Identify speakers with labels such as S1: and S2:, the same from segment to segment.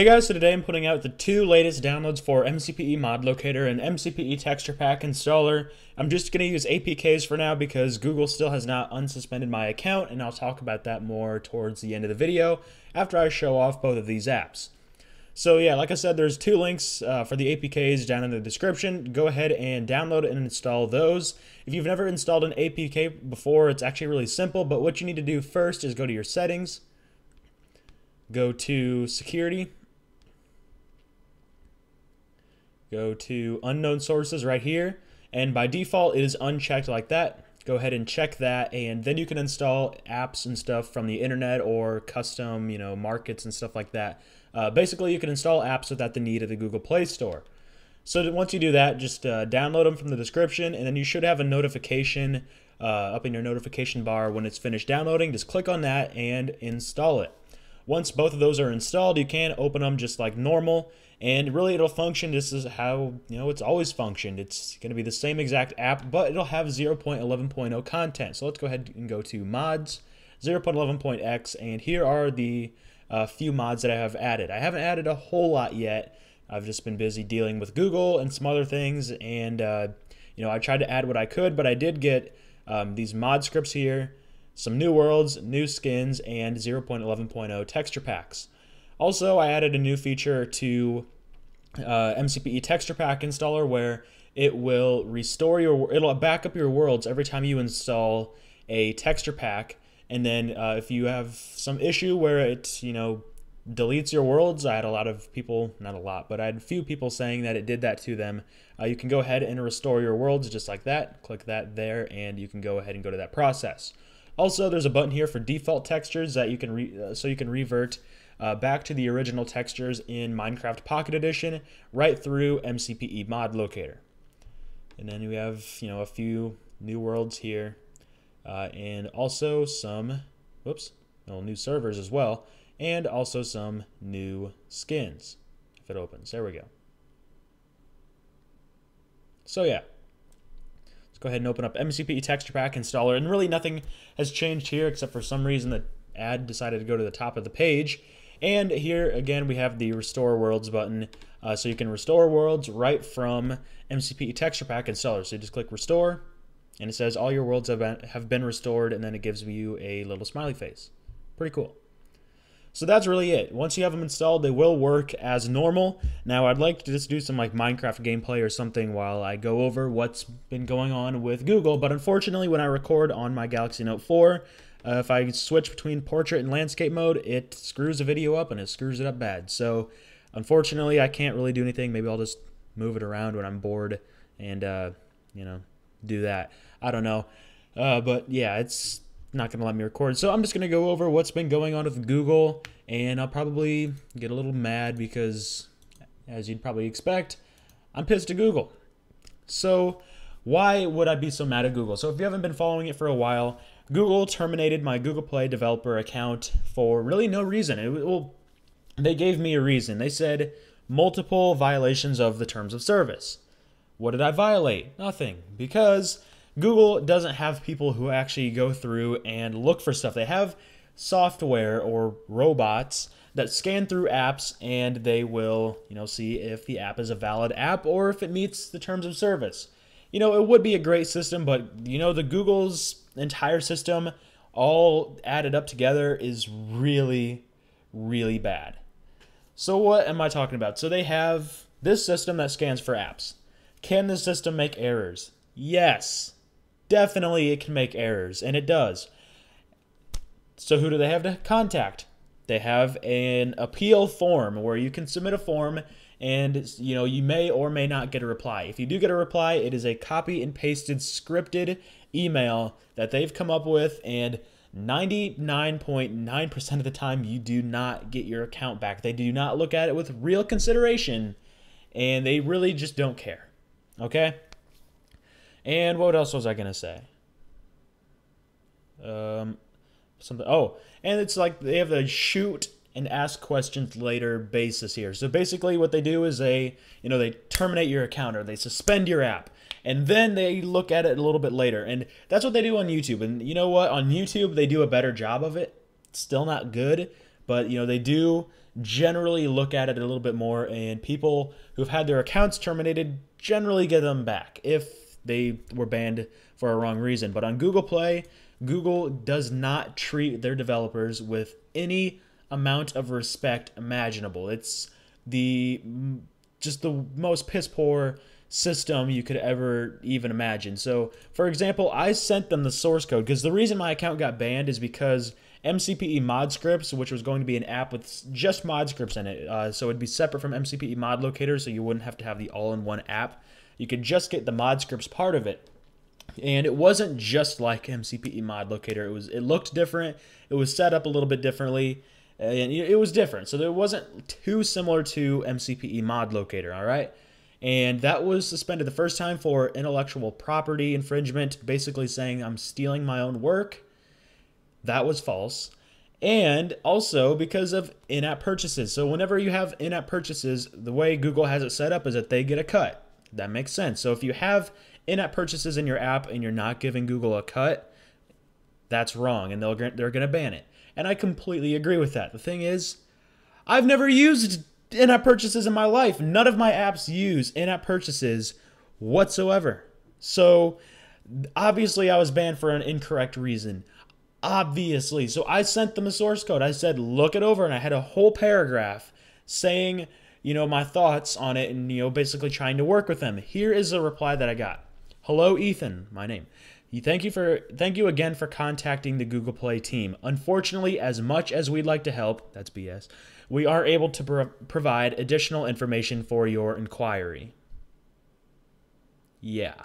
S1: Hey guys, so today I'm putting out the two latest downloads for MCPE Mod Locator and MCPE Texture Pack Installer. I'm just going to use APKs for now because Google still has not unsuspended my account, and I'll talk about that more towards the end of the video after I show off both of these apps. So yeah, like I said, there's two links for the APKs down in the description. Go ahead and download and install those. If you've never installed an APK before, it's actually really simple, but what you need to do first is go to your settings, go to security, go to unknown sources right here, and by default it is unchecked like that. Go ahead and check that, and then you can install apps and stuff from the internet or custom, markets and stuff like that. Basically, you can install apps without the need of the Google Play Store. So once you do that, just download them from the description, and then you should have a notification up in your notification bar when it's finished downloading. Just click on that and install it. Once both of those are installed, you can open them just like normal, and really it'll function just as how it's always functioned. It's going to be the same exact app, but it'll have 0.11.0 content. So let's go ahead and go to mods, 0.11.x, and here are the few mods that I have added. I haven't added a whole lot yet. I've just been busy dealing with Google and some other things, and I tried to add what I could, but I did get these mod scripts here, some new worlds, new skins, and 0.11.0 texture packs. Also, I added a new feature to MCPE Texture Pack Installer where it will it'll back up your worlds every time you install a texture pack. And then if you have some issue where it, deletes your worlds, I had a lot of people, not a lot, but I had a few people saying that it did that to them. You can go ahead and restore your worlds just like that. Click that there, and you can go ahead and go to that process. Also, there's a button here for default textures that you can revert back to the original textures in Minecraft Pocket Edition right through MCPE Mod Locator. And then we have a few new worlds here, and also some new servers as well, and also some new skins. If it opens, there we go. So yeah. Go ahead and open up MCPE Texture Pack Installer, and really nothing has changed here except for some reason the ad decided to go to the top of the page. And here again we have the Restore Worlds button, so you can restore worlds right from MCPE Texture Pack Installer. So you just click Restore, and it says all your worlds have been restored, and then it gives you a little smiley face. Pretty cool. So that's really it. Once you have them installed, they will work as normal. Now, I'd like to just do some Minecraft gameplay or something while I go over what's been going on with Google, but unfortunately, when I record on my Galaxy Note 4, if I switch between portrait and landscape mode, it screws the video up, and it screws it up bad. So, unfortunately, I can't really do anything. Maybe I'll just move it around when I'm bored and, do that. I don't know. But, yeah, it's not going to let me record. So I'm just going to go over what's been going on with Google, and I'll probably get a little mad because, as you'd probably expect, I'm pissed at Google. So why would I be so mad at Google? So if you haven't been following it for a while, Google terminated my Google Play developer account for really no reason. They gave me a reason. They said multiple violations of the terms of service. What did I violate? Nothing. Because Google doesn't have people who actually go through and look for stuff. They have software or robots that scan through apps, and they will, see if the app is a valid app or if it meets the terms of service. It would be a great system, but the Google's entire system all added up together is really, really bad. So what am I talking about? So they have this system that scans for apps. Can this system make errors? Yes. Definitely it can make errors, and it does. So who do they have to contact? They have an appeal form where you can submit a form, and you may or may not get a reply. If you do get a reply, it is a copy and pasted scripted email that they've come up with, and 99.9% of the time you do not get your account back. They do not look at it with real consideration, and they really just don't care. Okay? And what else was I going to say? Something. Oh, and it's like they have a shoot and ask questions later basis here. So basically what they do is they terminate your account or they suspend your app. And then they look at it a little bit later. And that's what they do on YouTube. And you know what? On YouTube, they do a better job of it. It's still not good. But, they do generally look at it a little bit more, and people who've had their accounts terminated generally get them back if they were banned for a wrong reason. But on Google Play, Google does not treat their developers with any amount of respect imaginable. It's just the most piss poor system you could ever even imagine. So, for example, I sent them the source code because the reason my account got banned is because MCPE mod scripts, which was going to be an app with just mod scripts in it, so it'd be separate from MCPE mod locator, so you wouldn't have to have the all-in-one app. You could just get the mod scripts part of it. And it wasn't just like MCPE mod locator. It looked different. It was set up a little bit differently. And it was different. So it wasn't too similar to MCPE mod locator, all right? And that was suspended the first time for intellectual property infringement, basically saying I'm stealing my own work. That was false. And also because of in-app purchases. So whenever you have in-app purchases, the way Google has it set up is that they get a cut. That makes sense. So if you have in-app purchases in your app and you're not giving Google a cut, that's wrong, and they're going to ban it. And I completely agree with that. The thing is, I've never used in-app purchases in my life. None of my apps use in-app purchases whatsoever. So obviously I was banned for an incorrect reason. Obviously. So I sent them a source code. I said, look it over, and I had a whole paragraph saying, my thoughts on it and, basically trying to work with them. Here is a reply that I got. Hello, Ethan, my name. Thank you again for contacting the Google Play team. Unfortunately, as much as we'd like to help, that's BS, we are able to provide additional information for your inquiry. Yeah.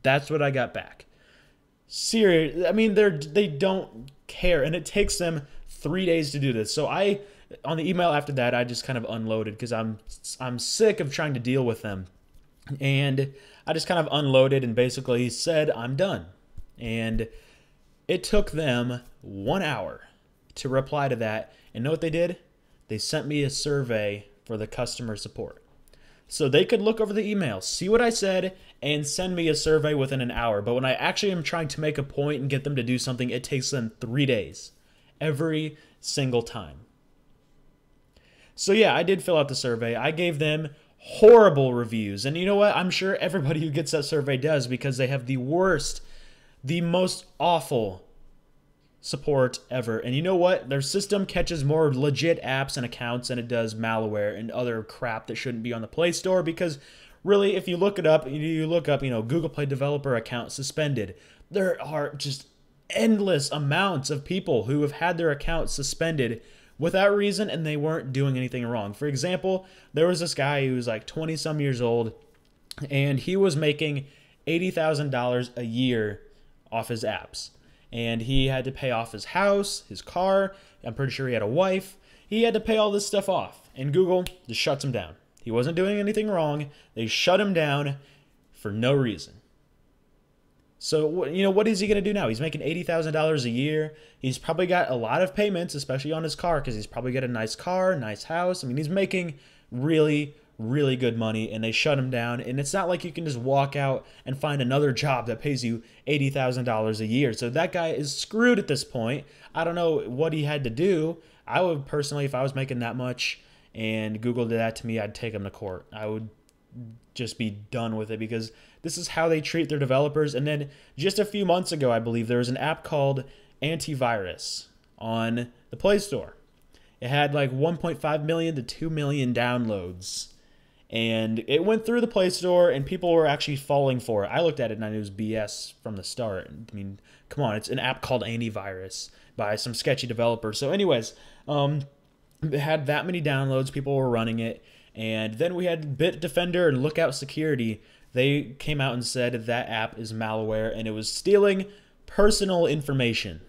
S1: That's what I got back. Serious. I mean, they don't care, and it takes them 3 days to do this. So on the email after that, I just kind of unloaded because I'm sick of trying to deal with them. And I just kind of unloaded and basically said, I'm done. And it took them 1 hour to reply to that. And know what they did? They sent me a survey for the customer support. So they could look over the email, see what I said, and send me a survey within an hour. But when I actually am trying to make a point and get them to do something, it takes them 3 days. Every single time. So yeah, I did fill out the survey. I gave them horrible reviews. And you know what? I'm sure everybody who gets that survey does, because they have the worst, the most awful support ever. And you know what? Their system catches more legit apps and accounts than it does malware and other crap that shouldn't be on the Play Store, because really, if you look it up, Google Play developer account suspended. There are just endless amounts of people who have had their accounts suspended without reason, and they weren't doing anything wrong. For example, there was this guy who was like 20-some years old, and he was making $80,000 a year off his apps. And he had to pay off his house, his car. I'm pretty sure he had a wife. He had to pay all this stuff off, and Google just shuts him down. He wasn't doing anything wrong. They shut him down for no reason. So, what is he going to do now? He's making $80,000 a year. He's probably got a lot of payments, especially on his car, because he's probably got a nice car, nice house. I mean, he's making really, really good money, and they shut him down. And it's not like you can just walk out and find another job that pays you $80,000 a year. So that guy is screwed at this point. I don't know what he had to do. I would personally, if I was making that much and Google did that to me, I'd take him to court. I would just be done with it, because this is how they treat their developers. And then just a few months ago, I believe, there was an app called Antivirus on the Play Store. It had like 1.5 million to 2 million downloads. And it went through the Play Store, and people were actually falling for it. I looked at it, and I knew it was BS from the start. I mean, come on, it's an app called Antivirus by some sketchy developer. So anyways, it had that many downloads. People were running it. And then we had Bitdefender and Lookout Security. They came out and said that app is malware, and it was stealing personal information.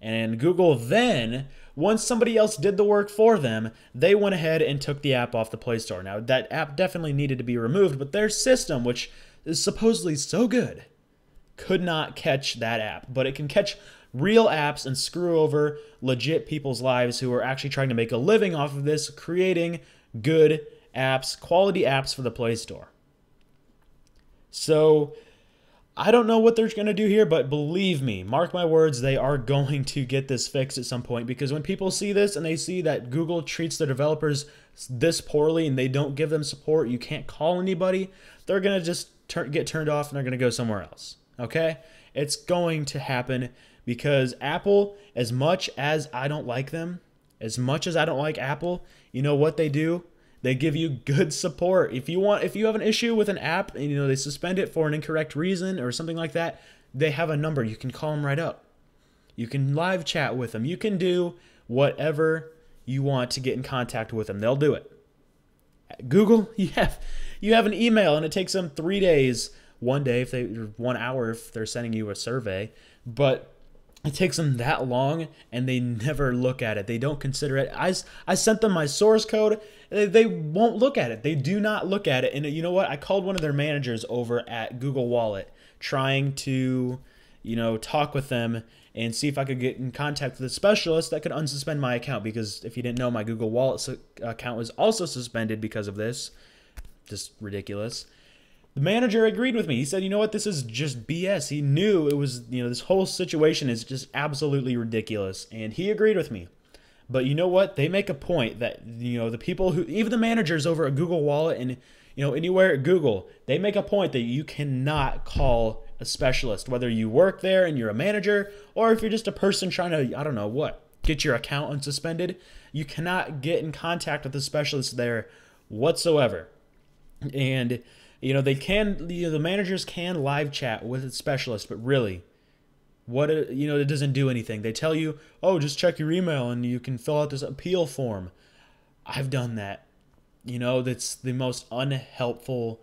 S1: And Google then, once somebody else did the work for them, they went ahead and took the app off the Play Store. Now, that app definitely needed to be removed, but their system, which is supposedly so good, could not catch that app. But it can catch real apps and screw over legit people's lives who are actually trying to make a living off of this, creating good apps, quality apps for the Play Store. So I don't know what they're going to do here, but believe me, mark my words, they are going to get this fixed at some point, because when people see this and they see that Google treats their developers this poorly and they don't give them support, you can't call anybody, they're going to just get turned off and they're going to go somewhere else. Okay? It's going to happen because Apple, as much as I don't like them, as much as I don't like Apple, you know what they do? They give you good support. If you have an issue with an app and they suspend it for an incorrect reason or something like that, they have a number. You can call them right up. You can live chat with them. You can do whatever you want to get in contact with them. They'll do it. Google, you have an email and it takes them 3 days, 1 day or 1 hour if they're sending you a survey, but it takes them that long and they never look at it. They don't consider it. I sent them my source code. They won't look at it. They do not look at it. And you know what? I called one of their managers over at Google Wallet trying to, talk with them and see if I could get in contact with a specialist that could unsuspend my account, because if you didn't know, my Google Wallet account was also suspended because of this. Just ridiculous. The manager agreed with me. He said, you know what, this is just BS. He knew it was, this whole situation is just absolutely ridiculous. And he agreed with me. But you know what? They make a point that, the people who, even the managers over at Google Wallet and, anywhere at Google, they make a point that you cannot call a specialist, whether you work there and you're a manager, or if you're just a person trying to, I don't know what, get your account unsuspended. You cannot get in contact with a specialist there whatsoever. And they can, the managers can live chat with a specialist, but really, it doesn't do anything. They tell you, oh, just check your email and you can fill out this appeal form. I've done that. That's the most unhelpful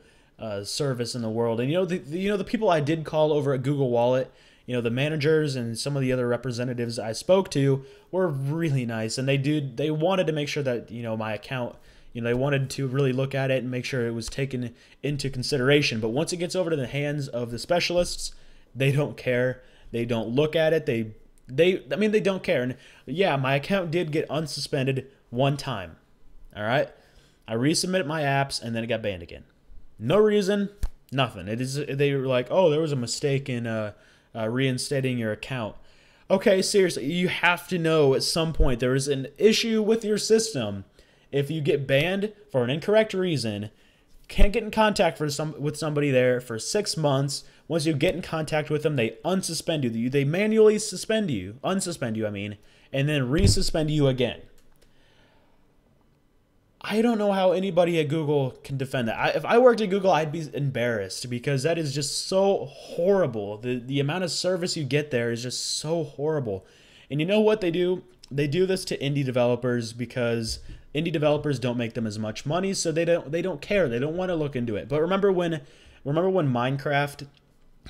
S1: service in the world. And the people I did call over at Google Wallet, the managers and some of the other representatives I spoke to were really nice, and they wanted to make sure that my account. They wanted to really look at it and make sure it was taken into consideration. But once it gets over to the hands of the specialists, they don't care. They don't look at it. They don't care. And yeah, my account did get unsuspended one time. All right. I resubmitted my apps and then it got banned again. No reason, nothing. They were like, oh, there was a mistake in reinstating your account. Okay, seriously, you have to know at some point there is an issue with your system. If you get banned for an incorrect reason, can't get in contact with somebody there for 6 months. Once you get in contact with them, they unsuspend you. They manually unsuspend you, and then resuspend you again. I don't know how anybody at Google can defend that. If I worked at Google, I'd be embarrassed, because that is just so horrible. The amount of service you get there is just so horrible. And you know what they do? They do this to indie developers because indie developers don't make them as much money, so they don't care. They don't want to look into it. But remember when Minecraft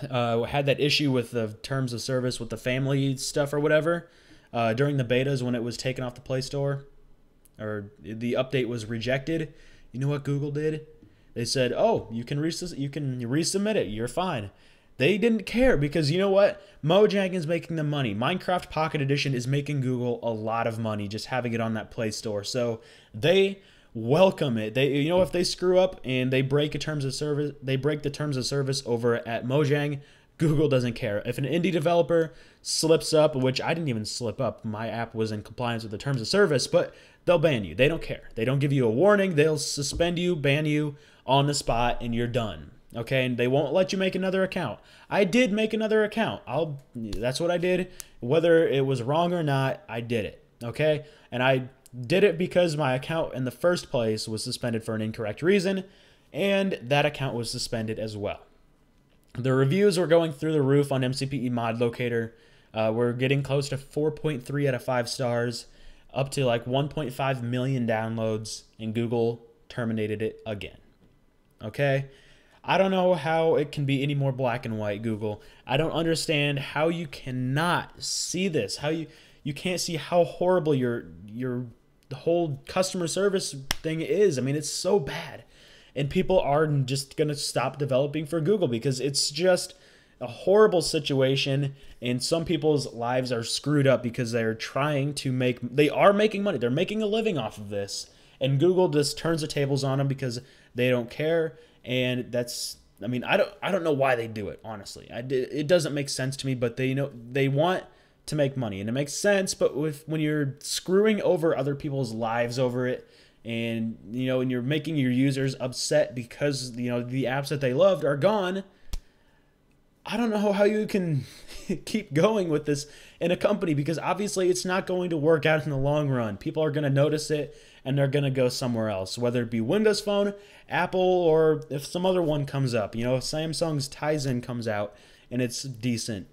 S1: had that issue with the terms of service with the family stuff or whatever during the betas when it was taken off the Play Store, or the update was rejected? You know what Google did? They said, "Oh, you can resubmit it. You're fine." They didn't care, because you know what? Mojang is making them money. Minecraft Pocket Edition is making Google a lot of money just having it on that Play Store. So they welcome it. If they screw up and they break the terms of service over at Mojang, Google doesn't care. If an indie developer slips up, which I didn't even slip up, my app was in compliance with the terms of service, but they'll ban you. They don't care. They don't give you a warning. They'll suspend you, ban you on the spot, and you're done. Okay, and they won't let you make another account. I did make another account. That's what I did. Whether it was wrong or not, I did it. Okay, and I did it because my account in the first place was suspended for an incorrect reason, and that account was suspended as well. The reviews were going through the roof on MCPE Mod Locator. We're getting close to 4.3 out of 5 stars, up to like 1.5 million downloads, and Google terminated it again. Okay? I don't know how it can be any more black and white, Google. I don't understand how you cannot see this. How you can't see how horrible your the whole customer service thing is. It's so bad. And people are just going to stop developing for Google because it's just a horrible situation, and some people's lives are screwed up because they are making money. They're making a living off of this, and Google just turns the tables on them because they don't care. And that's I mean, I don't know why they do it, honestly. It doesn't make sense to me, but they want to make money, and it makes sense. But when you're screwing over other people's lives over it, and and you're making your users upset because the apps that they loved are gone, I don't know how you can keep going with this in a company, because obviously it's not going to work out in the long run. People are going to notice it and they're going to go somewhere else, whether it be Windows Phone, Apple, or if some other one comes up. If Samsung's Tizen comes out and it's decent,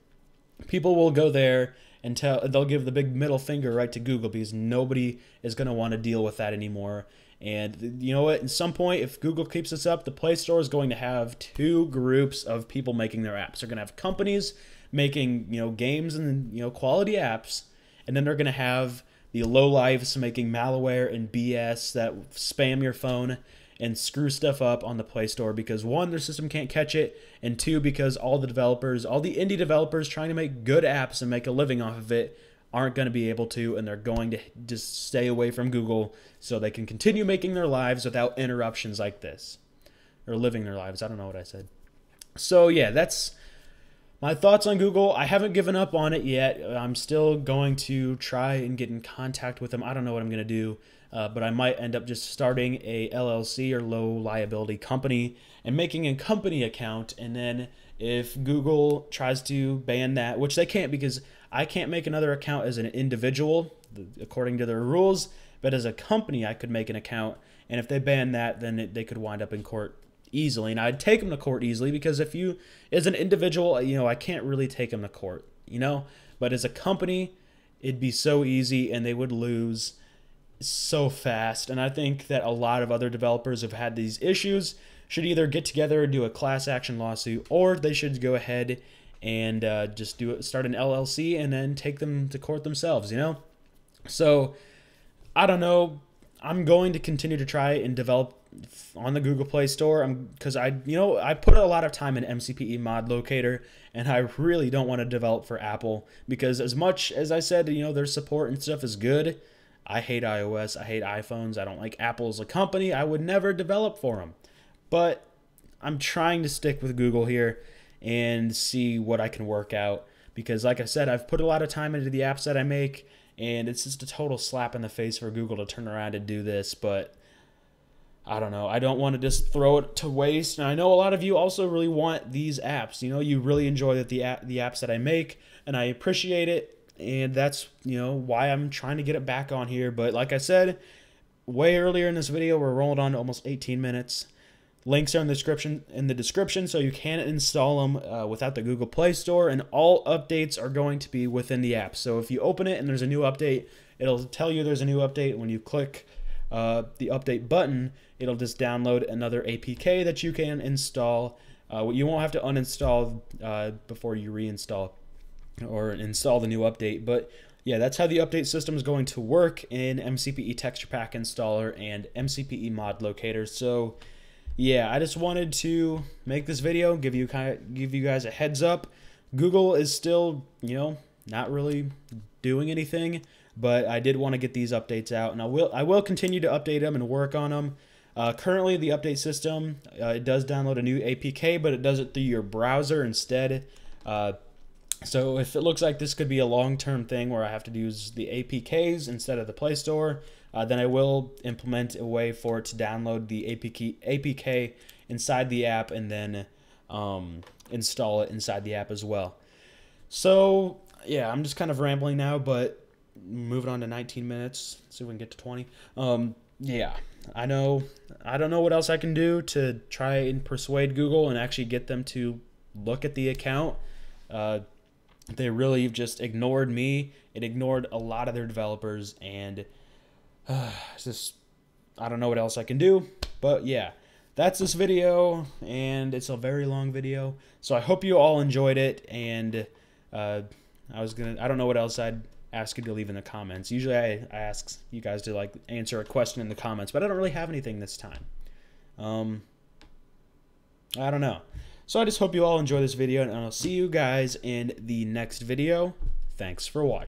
S1: people will go there and they'll give the big middle finger right to Google, because nobody is going to want to deal with that anymore. And you know what? At some point, if Google keeps this up, the Play Store is going to have two groups of people making their apps. They're going to have companies making games and quality apps, and then they're going to have the lowlifes making malware and BS that spam your phone and screw stuff up on the Play Store, because one, their system can't catch it, and two, because all the indie developers trying to make good apps and make a living off of it aren't going to be able to, and they're going to just stay away from Google so they can continue making their lives without interruptions like this. Or living their lives. I don't know what I said. So yeah, that's my thoughts on Google. I haven't given up on it yet. I'm still going to try and get in contact with them. I don't know what I'm going to do, but I might end up just starting a LLC, or low liability company, and making a company account. And then if Google tries to ban that, which they can't, because I can't make another account as an individual according to their rules, but as a company I could make an account, and if they ban that, then they could wind up in court easily. And I'd take them to court easily, because if you, as an individual, I can't really take them to court, but as a company, it'd be so easy and they would lose so fast. And I think that a lot of other developers who've had these issues should either get together and do a class action lawsuit, or they should go ahead and just start an LLC and then take them to court themselves, So I don't know. I'm going to continue to try and develop on the Google Play Store, because I put a lot of time in MCPE mod Locator, and I really don't want to develop for Apple, because as much as I said, their support and stuff is good, I hate iOS, I hate iPhones, I don't like Apple as a company. I would never develop for them. But I'm trying to stick with Google here and see what I can work out, because like I said, I've put a lot of time into the apps that I make, and it's just a total slap in the face for Google to turn around and do this. But I don't know. I don't want to just throw it to waste. And I know a lot of you also really want these apps. You really enjoy the apps that I make, and I appreciate it. And that's, why I'm trying to get it back on here. But like I said, way earlier in this video, we're rolling on to almost 18 minutes. Links are in the description, so you can install them without the Google Play Store, and all updates are going to be within the app. So if you open it and there's a new update, it'll tell you there's a new update. When you click the update button, it'll just download another APK that you can install. You won't have to uninstall before you reinstall or install the new update. But yeah, that's how the update system is going to work in MCPE Texture Pack Installer and MCPE Mod Locator. So yeah, I just wanted to make this video, give you guys a heads up. Google is still, not really doing anything, but I did want to get these updates out, and I will continue to update them and work on them. Currently, the update system, it does download a new APK, but it does it through your browser instead. So if it looks like this could be a long-term thing where I have to use the APKs instead of the Play Store, then I will implement a way for it to download the APK inside the app and then install it inside the app as well. So yeah, I'm just kind of rambling now, but moving on to 19 minutes. See if we can get to 20. Yeah, I don't know what else I can do to try and persuade Google and actually get them to look at the account. They really just ignored me. It ignored a lot of their developers, and just I don't know what else I can do. But yeah, that's this video, and it's a very long video. So I hope you all enjoyed it, and I don't know what else I'd ask you to leave in the comments. Usually I ask you guys to answer a question in the comments, but I don't really have anything this time. I don't know. So I just hope you all enjoy this video, and I'll see you guys in the next video. Thanks for watching.